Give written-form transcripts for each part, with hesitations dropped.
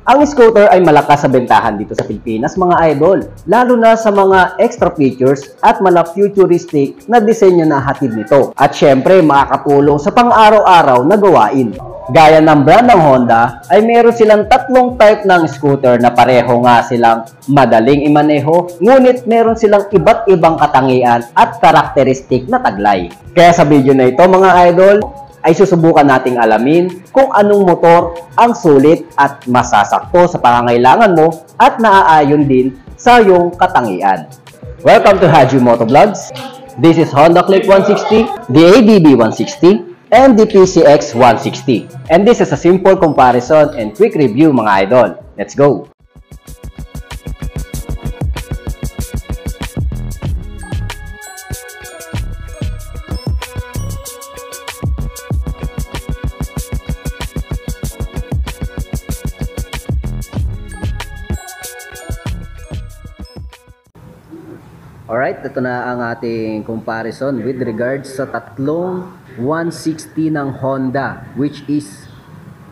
Ang scooter ay malakas sa bentahan dito sa Pilipinas mga idol, lalo na sa mga extra features at mga futuristic na disenyo na hatid nito. At syempre makakatulong sa pang-araw-araw na gawain. Gaya ng brand ng Honda ay meron silang tatlong type ng scooter na pareho nga silang madaling imaneho, ngunit meron silang iba't ibang katangian at karakteristik na taglay. Kaya sa video na ito mga idol, ay susubukan nating alamin kung anong motor ang sulit at masasakto sa pangangailangan mo at naaayon din sa iyong katangian. Welcome to Haju Moto Vlogs. This is Honda Click 160, the ADB 160, and the PCX 160. And this is a simple comparison and quick review mga idol. Let's go! Alright, ito na ang ating comparison with regards sa tatlong 160 ng Honda, which is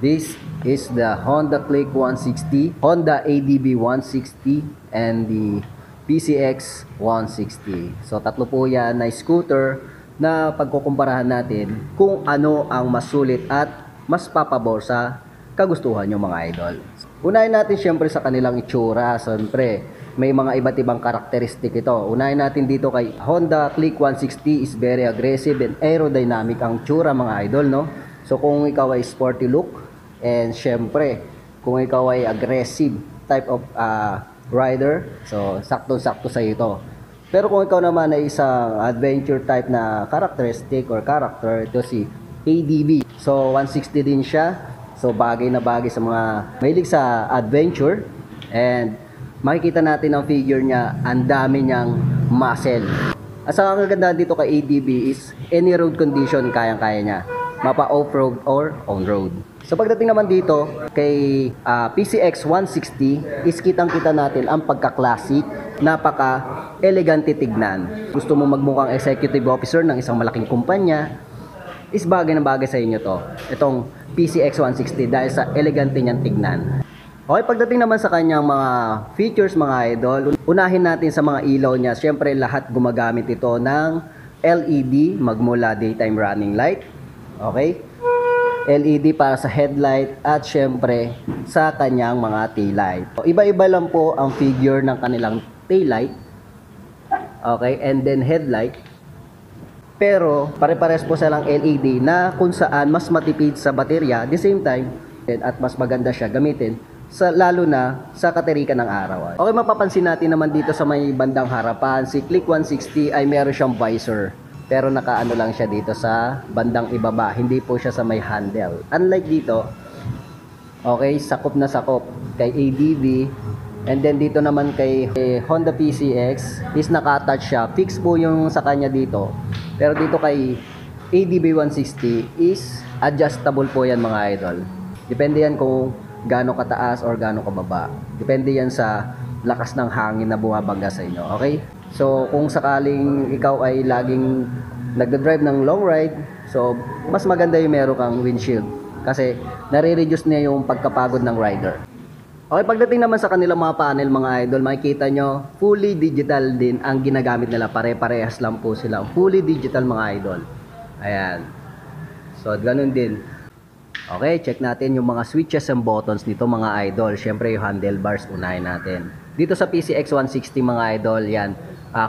this is the Honda Click 160, Honda ADB 160, and the PCX 160. So tatlo po yan na scooter na pagkukumparahan natin kung ano ang mas sulit at mas papabor sa kagustuhan nyo mga idol. Unahin natin syempre sa kanilang itsura. Syempre may mga iba't ibang karakteristik ito. Unahin natin dito kay Honda Click 160 is very aggressive and aerodynamic ang tsura mga idol, no? So kung ikaw ay sporty look and syempre kung ikaw ay aggressive type of rider, so sakto-sakto sa ito. Pero kung ikaw naman ay isang adventure type na characteristic or character, ito si ADB. So 160 din siya. So bagay na bagay sa mga mahilig sa adventure, and makikita natin ang figure niya, ang dami niyang muscle. At sa kagandaan dito kay ADB is any road condition kayang-kaya niya. Mapa off-road or on-road. So pagdating naman dito kay PCX 160 is kitang-kita natin ang pagka-classic, napaka-elegante tignan. Gusto mo magmukhang executive officer ng isang malaking kumpanya, is bagay na bagay sa inyo to. Itong PCX 160 dahil sa elegante niyang tignan. Okay, pagdating naman sa kanyang mga features mga idol, unahin natin sa mga ilaw niya. Siyempre lahat gumagamit ito ng LED magmula daytime running light. Okay? LED para sa headlight at siyempre sa kanyang mga taillight. Iba-iba lang po ang figure ng kanilang taillight. Okay, and then headlight. Pero pare-pares po silang LED na kung saan mas matipid sa baterya, at the same time at mas maganda siya gamitin lalo na sa katerikan ng araw. Okay, mapapansin natin naman dito sa may bandang harapan, si Click 160 ay meron siyang visor. Pero nakaano lang siya dito sa bandang ibaba, hindi po siya sa may handle. Unlike dito, okay, sakop na sakop kay ADB. And then dito naman kay Honda PCX is naka-attach siya. Fix po yung sa kanya dito. Pero dito kay ADB 160 is adjustable po yan mga idol. Depende yan kung gaano kataas or gaano kababa. Depende yan sa lakas ng hangin na bumabangga sa inyo. Okay? So kung sakaling ikaw ay laging nagda-drive ng long ride, so mas maganda yung meron kang windshield. Kasi nare-reduce niya yung pagkapagod ng rider. Okay, pagdating naman sa kanilang mga panel mga idol, makikita nyo, fully digital din ang ginagamit nila. Pare-parehas lang po sila. Fully digital mga idol. Ayan. So, ganun din. Okay, check natin yung mga switches and buttons nito mga idol. Siyempre yung handlebars, unahin natin. Dito sa PCX 160 mga idol, yan.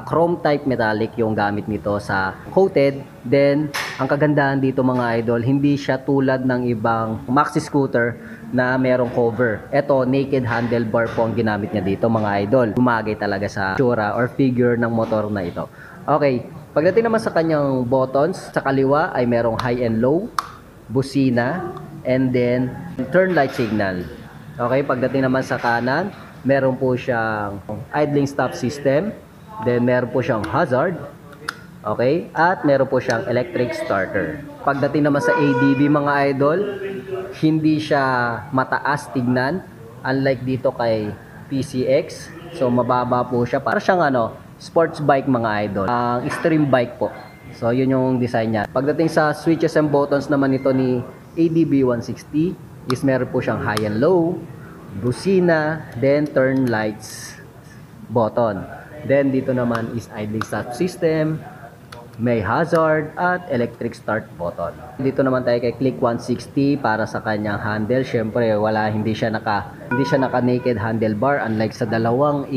Chrome type metallic yung gamit nito sa coated. Then, ang kagandahan dito mga idol, hindi siya tulad ng ibang maxi scooter na merong cover. Ito, naked handlebar po ang ginamit niya dito mga idol. Gumagay talaga sa tsura or figure ng motor na ito. Okay, pagdating naman sa kanyang buttons, sa kaliwa ay merong high and low, busina, and then turn light signal. Okay, pagdating naman sa kanan, meron po siyang idling stop system. Then meron po siyang hazard. Okay, at meron po siyang electric starter. Pagdating naman sa ADB mga idol, hindi siya mataas tignan, unlike dito kay PCX. So mababa po siya, para siyang sports bike mga idol, extreme bike po. So yun yung design niya. Pagdating sa switches and buttons naman ito ni ADB 160 is meron po siyang high and low, busina, then turn lights button. Then dito naman is idling stop system, may hazard at electric start button. Dito naman tayo kay Click 160 para sa kanyang handle. Syempre hindi siya naka naked handlebar unlike sa dalawang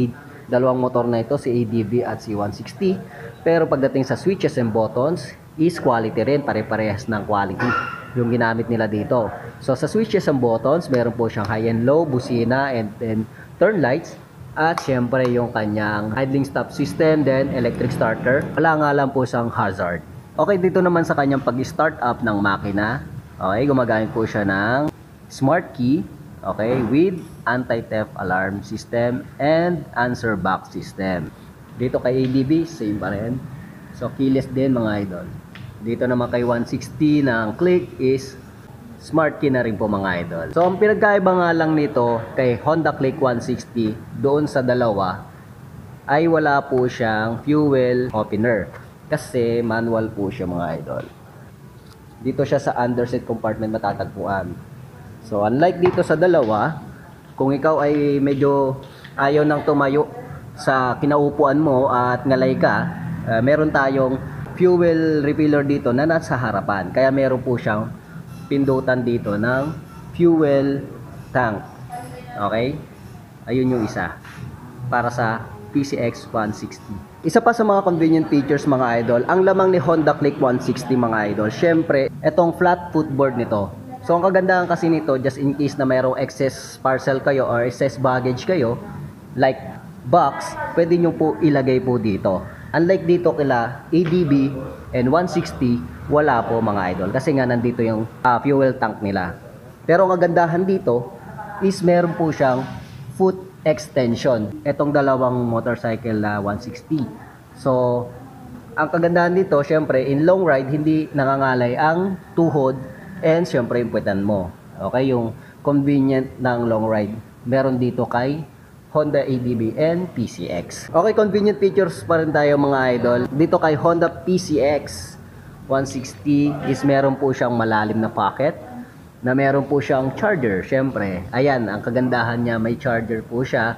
motor na ito, si ADV at si 160. Pero pagdating sa switches and buttons is quality rin, pare-parehas ng quality yung ginamit nila dito. So sa switches and buttons, meron po siyang high and low, busina, and then turn lights. At syempre yung kanyang idling stop system, then electric starter. Wala nga lang po siyang hazard. Okay, dito naman sa kanyang pag-start up ng makina. Okay, gumagamit po siya ng smart key. Okay, with anti-theft alarm system and answer box system. Dito kay ADB, same pa rin. So keyless din mga idol. Dito naman kay 160 ng Click is smart key na rin po mga idol. So ang pinagkaiba nga lang nito kay Honda Click 160 doon sa dalawa ay wala po siyang fuel opener kasi manual po siya mga idol. Dito siya sa underseat compartment matatagpuan. So unlike dito sa dalawa, kung ikaw ay medyo ayaw nang tumayo sa kinaupuan mo at ngalay ka, meron tayong fuel refiller dito na nasa harapan. Kaya meron po siyang pindutan dito ng fuel tank. Okay? Ayun yung isa. Para sa PCX 160. Isa pa sa mga convenient features mga idol, ang lamang ni Honda Click 160 mga idol. Syempre, itong flat footboard nito. So ang kagandahan kasi nito, just in case na mayroong excess parcel kayo or excess baggage kayo, like box, pwede nyo po ilagay po dito. Unlike dito kila ADB and 160, wala po mga idol kasi nga nandito yung fuel tank nila. Pero ang kagandahan dito is meron po siyang foot extension. Itong dalawang motorcycle na 160. So ang kagandahan dito, syempre in long ride hindi nangangalay ang tuhod and syempre yung puwetan mo. Okay, yung convenient ng long ride meron dito kay Honda ADB and PCX. Okay, convenient features pa rin tayo mga idol. Dito kay Honda PCX 160 is meron po siyang malalim na pocket na meron po siyang charger. Syempre, ayan, ang kagandahan niya, may charger po siya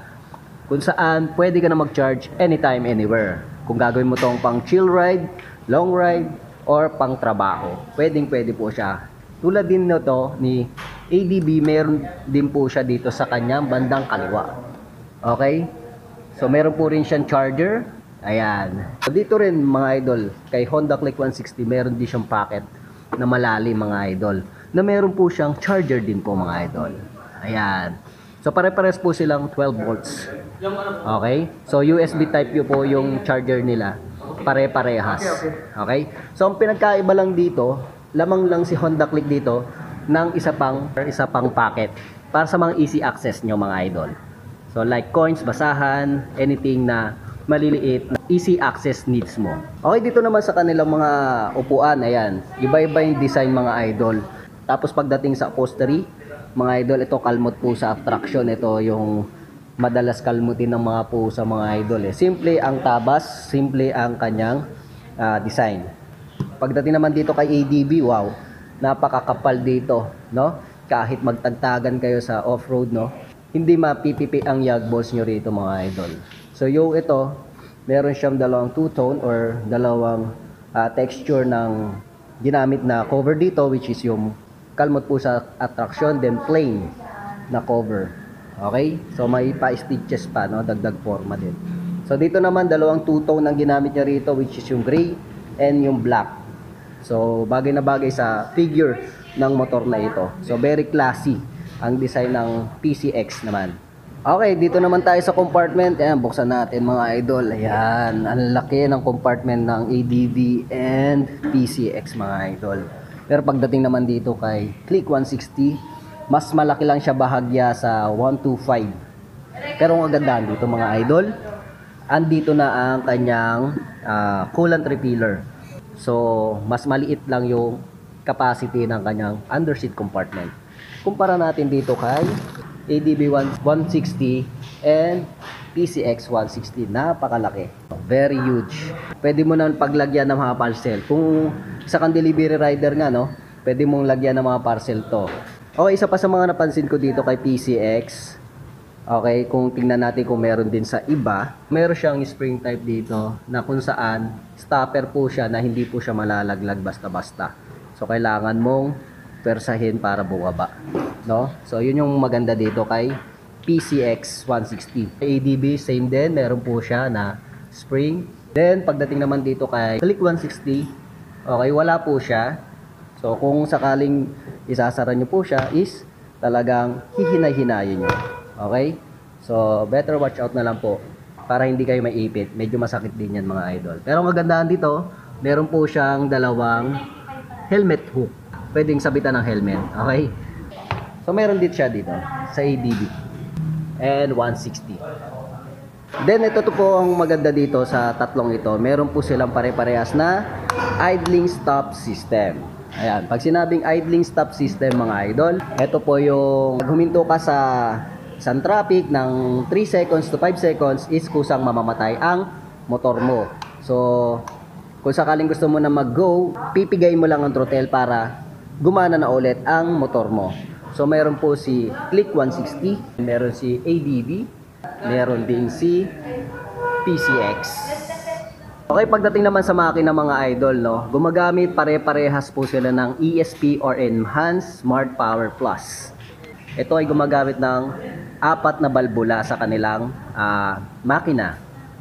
kung saan pwede ka na mag-charge anytime, anywhere. Kung gagawin mo tong pang chill ride, long ride, or pang trabaho, pwede po siya. Tulad din nito ni ADB, meron din po siya dito sa kanyang bandang kaliwa. Okay? So, meron po rin siyang charger. Ayan. So, dito rin mga idol, kay Honda Click 160, meron din siyang pocket na malalim mga idol. Na meron po siyang charger din po mga idol. Ayan. So, pare-pares po silang 12 volts. Okay? So, USB Type-U po yung charger nila. Pare-parehas. Okay? So, ang pinagkaiba lang dito, lamang lang si Honda Click dito ng isa pang packet para sa mga easy access nyo mga idol. So like coins, basahan, anything na maliliit na easy access needs mo. Okay, dito naman sa kanilang mga upuan, ayan, iba-iba yung design mga idol. Tapos pagdating sa upholstery, mga idol, ito kalmot po sa attraction. Ito yung madalas kalmutin ng mga po sa mga idol. Simple ang tabas, simple ang kanyang design. Pagdating naman dito kay ADB, wow, napakakapal dito, no? Kahit magtagtagan kayo sa off-road, no? Hindi mapipipi ang yag balls nyo rito mga idol. So yung ito, meron siyang dalawang two-tone or dalawang texture ng ginamit na cover dito, which is yung kalmot po sa attraction, then plain na cover. Okay? So may pa-stitches pa, no? Dagdag forma din. So dito naman, dalawang two-tone ang ginamit niya rito, which is yung gray and yung black. So bagay na bagay sa figure ng motor na ito. So very classy ang design ng PCX naman. Okay, dito naman tayo sa compartment. Ayan, buksan natin mga idol. Ayan, ang laki ng compartment ng ADV and PCX mga idol. Pero pagdating naman dito kay Click 160, mas malaki lang siya bahagya sa 125. Pero ang kagandahan dito mga idol, andito na ang kanyang coolant refiller. So, mas maliit lang yung capacity ng kanyang underseat compartment. Kumpara natin dito kay ADB 160 and PCX 160, napakalaki, very huge. Pwede mo nang paglagyan ng mga parcel. Kung isa kang delivery rider nga, no, pwede mong lagyan ng mga parcel to. Okay, isa pa sa mga napansin ko dito kay PCX, Okay, kung tingnan natin kung meron din sa iba, meron siyang spring type dito na kung saan stopper po siya na hindi po siya malalaglag basta-basta. So kailangan mong persahin para bumaba, no? So yun yung maganda dito kay PCX 160. ADB same din, meron po siya na spring. Then pagdating naman dito kay Click 160, okay, wala po siya. So kung sakaling isasara nyo po siya is talagang hihinay-hinayin nyo. Okay? So, better watch out na lang po para hindi kayo maipit. Medyo masakit din yan mga idol. Pero ang kagandahan dito, meron po siyang dalawang helmet hook. Pwedeng sabitan ng helmet. Okay? So, meron din siya dito sa ADB. And 160. Then, ito po ang maganda dito sa tatlong ito. Meron po silang pare-parehas na idling stop system. Ayan. Pag sinabing idling stop system mga idol, ito po yung huminto ka sa isang traffic ng 3 seconds to 5 seconds is kusang mamamatay ang motor mo. So, kung sakaling gusto mo na mag-go, pipigay mo lang ang throttle para gumana na ulit ang motor mo. So, meron po si Click 160, meron si ADB, meron din si PCX. Okay, pagdating naman sa makina mga idol, no, gumagamit pare-parehas po sila ng ESP or Enhanced Smart Power Plus. Ito ay gumagamit ng 4 na balbula sa kanilang makina.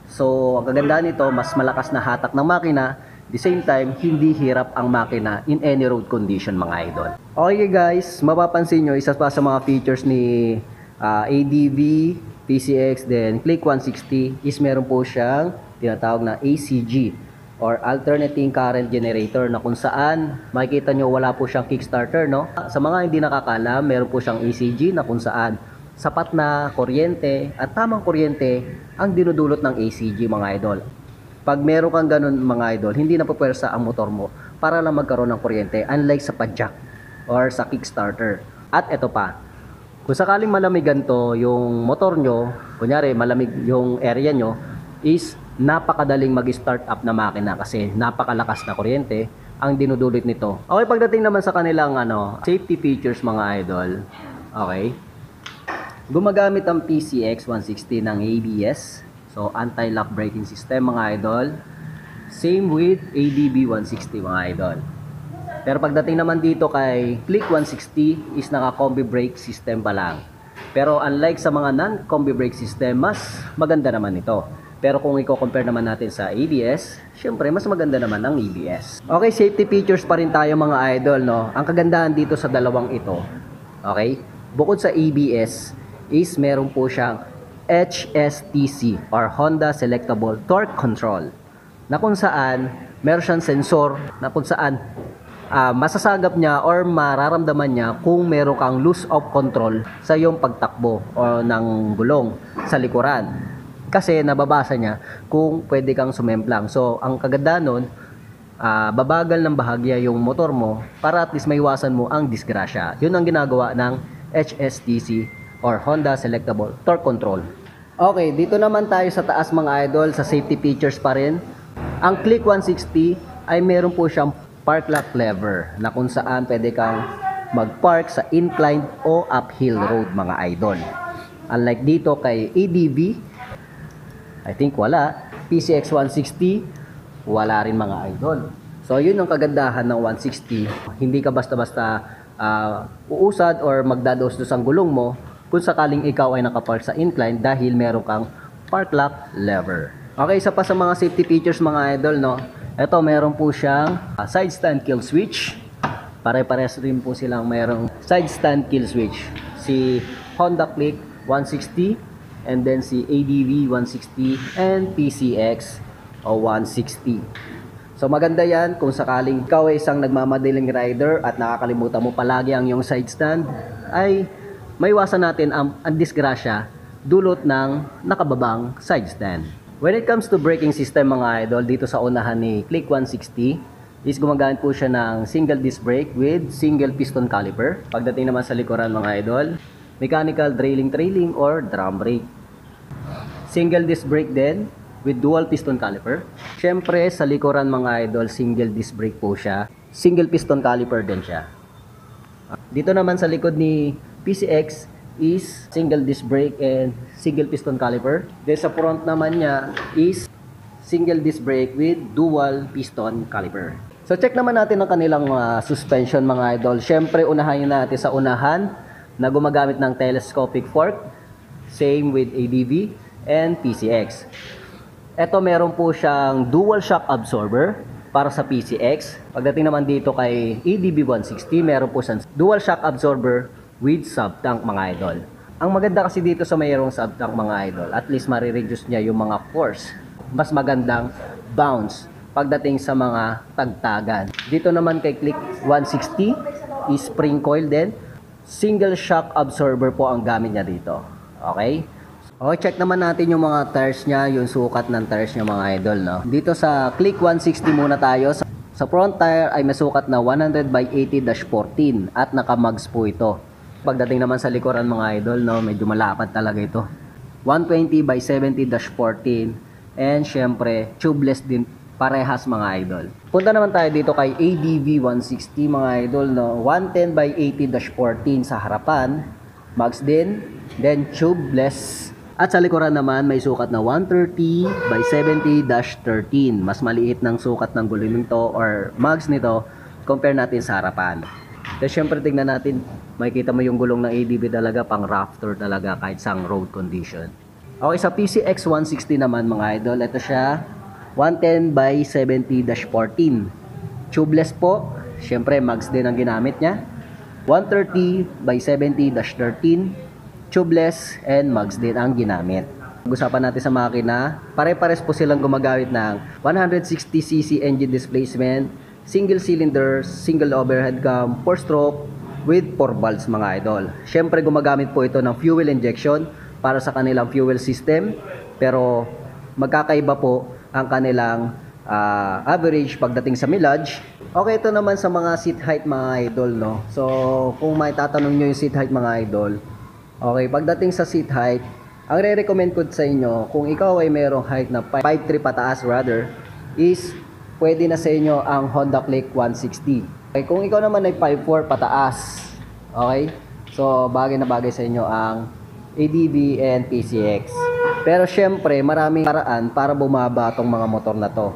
So, ang kagandahan nito, mas malakas na hatak ng makina. At the same time, hindi hirap ang makina in any road condition mga idol. Okay guys, mapapansin nyo, isa pa sa mga features ni ADB, PCX, then Click 160 is meron po siyang tinatawag na ACG or Alternating Current Generator na kung saan makikita nyo wala po siyang kickstarter, no? Sa mga hindi nakakaalam, meron po siyang ACG na kung saan sapat na kuryente at tamang kuryente ang dinudulot ng ACG mga idol. Pag meron kang ganun mga idol, hindi na pupersa ang motor mo para lang magkaroon ng kuryente, unlike sa padjak or sa kickstarter. At ito pa, kung sakaling malamig ganito yung motor nyo, kunyari malamig yung area nyo, is napakadaling mag-start up na makina kasi napakalakas na kuryente ang dinudulot nito. Okay, pagdating naman sa kanilang safety features mga idol, okay, gumagamit ang PCX 160 ng ABS, so anti-lock braking system mga idol. Same with ADB 160 mga idol. Pero pagdating naman dito kay Click 160 is naka-combi brake system pa lang. Pero unlike sa mga non-combi brake system, mas maganda naman ito. Pero kung i-compare naman natin sa ABS, syempre mas maganda naman ang ABS. Okay, safety features pa rin tayo mga idol, no? Ang kagandahan dito sa dalawang ito, okay, bukod sa ABS, is meron po siyang HSTC or Honda Selectable Torque Control. Na kung saan, meron siyang sensor na kung saan masasagap niya or mararamdaman niya kung meron kang loss of control sa iyong pagtakbo o ng gulong sa likuran. Kasi nababasa niya kung pwede kang sumemplang. So, ang kagandahan nun, babagal ng bahagya yung motor mo para at least maiwasan mo ang disgrasya. Yun ang ginagawa ng HSTC or Honda Selectable Torque Control. Okay, dito naman tayo sa taas mga idol, sa safety features pa rin. Ang Click 160 ay meron po siyang park lock lever na kung saan pwede kang mag-park sa inclined o uphill road mga idol. Unlike dito kay ADB, I think wala. PCX 160, wala rin mga idol. So, yun ang kagandahan ng 160. Hindi ka basta-basta uusad or magdados-dos ang gulong mo kung sakaling ikaw ay nakapark sa incline dahil meron kang park lock lever. Okay, isa pa sa mga safety features mga idol, no? Ito, meron po siyang side stand kill switch. Pare-pares rin po silang merong side stand kill switch. Si Honda Click 160, and then si ADB 160 and PCX 160. So maganda yan kung sakaling ikaw ay isang nagmamadaling rider at nakakalimutan mo palagi ang iyong side stand, ay maiwasan natin ang disgrasya dulot ng nakababang side stand. When it comes to braking system mga idol, dito sa unahan ni Click 160 is gumagamit po siya ng single disc brake with single piston caliper. Pagdating naman sa likuran mga idol, mechanical trailing or drum brake. Single disc brake din with dual piston caliper. Syempre sa likuran mga idol, single disc brake po siya. Single piston caliper din siya. Dito naman sa likod ni PCX is single disc brake and single piston caliper. Then sa front naman niya is single disc brake with dual piston caliper. So check naman natin ang kanilang suspension mga idol. Syempre unahin natin sa unahan na gumagamit ng telescopic fork. Same with ADV and PCX. Ito meron po siyang dual shock absorber para sa PCX. Pagdating naman dito kay ADV 160, meron po siyang dual shock absorber with sub-tank mga idol. Ang maganda kasi dito sa mayroong sub-tank mga idol, at least marireduce niya yung mga force. Mas magandang bounce pagdating sa mga tagtagan. Dito naman kay Click 160 is spring coil din. Single shock absorber po ang gamit niya dito. Okay? Okay, check naman natin yung mga tires niya, yung sukat ng tires niya mga idol, no? Dito sa Click 160 muna tayo. Sa front tire ay may sukat na 100/80-14 at naka-mags po ito. Pagdating naman sa likuran mga idol, no, medyo malapad talaga ito. 120/70-14 and syempre tubeless din parehas mga idol. Punta naman tayo dito kay ADV 160 mga idol, no. 110/80-14 sa harapan, mags din, then tubeless. At sa likuran naman may sukat na 130/70-13. Mas maliit ng sukat ng gulong nito or mags nito compare natin sa harapan. Then syempre tingnan natin, makikita mo yung gulong ng ADV talaga pang rough tour talaga kahit sa road condition. Okay, sa PCX 160 naman mga idol, ito siya 110/70-14. Tubeless po, syempre mags din ang ginamit niya. 130/70-13, tubeless and mags din ang ginamit. Pag-usapan natin sa makina, pare-pares po silang gumagamit ng 160cc engine displacement, single cylinder, single overhead cam, 4-stroke with 4 valves mga idol. Syempre gumagamit po ito ng fuel injection para sa kanilang fuel system, pero magkakaiba po ang kanilang average pagdating sa mileage. Okay, ito naman sa mga seat height mga idol, no. So kung may tatanong nyo yung seat height mga idol, okay, pagdating sa seat height, ang re-recommend ko sa inyo, kung ikaw ay mayroong height na 5'3 pataas rather, is pwede na sa inyo ang Honda Click 160. Okay, kung ikaw naman ay 5'4 pataas, okay, so bagay na bagay sa inyo ang ADV and PCX. Pero syempre, maraming paraan para bumaba tong mga motor na to.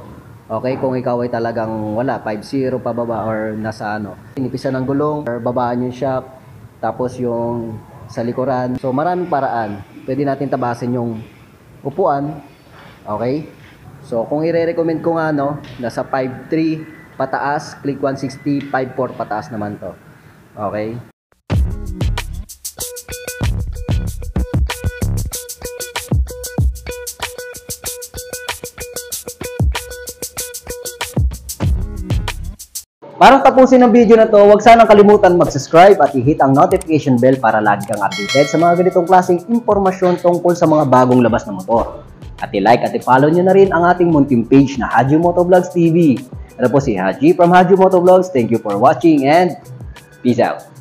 Okay, kung ikaw ay talagang wala, 5'0 pababa or nasa inipisan ng gulong or babaan yung shock, tapos yung sa likuran. So maraming paraan. Pwede natin tabasin yung upuan. Okay? So kung i-recommend ko nga nasa 5'3 pataas, Click 160, 5'4 pataas naman to. Okay? Para tapusin ang video na to, huwag sanang kalimutan mag-subscribe at i-hit ang notification bell para lagi kang updated sa mga ganitong klaseng impormasyon tungkol sa mga bagong labas na motor. At i-like at i-follow nyo na rin ang ating munting page na Haji Motovlogs TV. Ano po si Haji from Haji Motovlogs. Thank you for watching and peace out.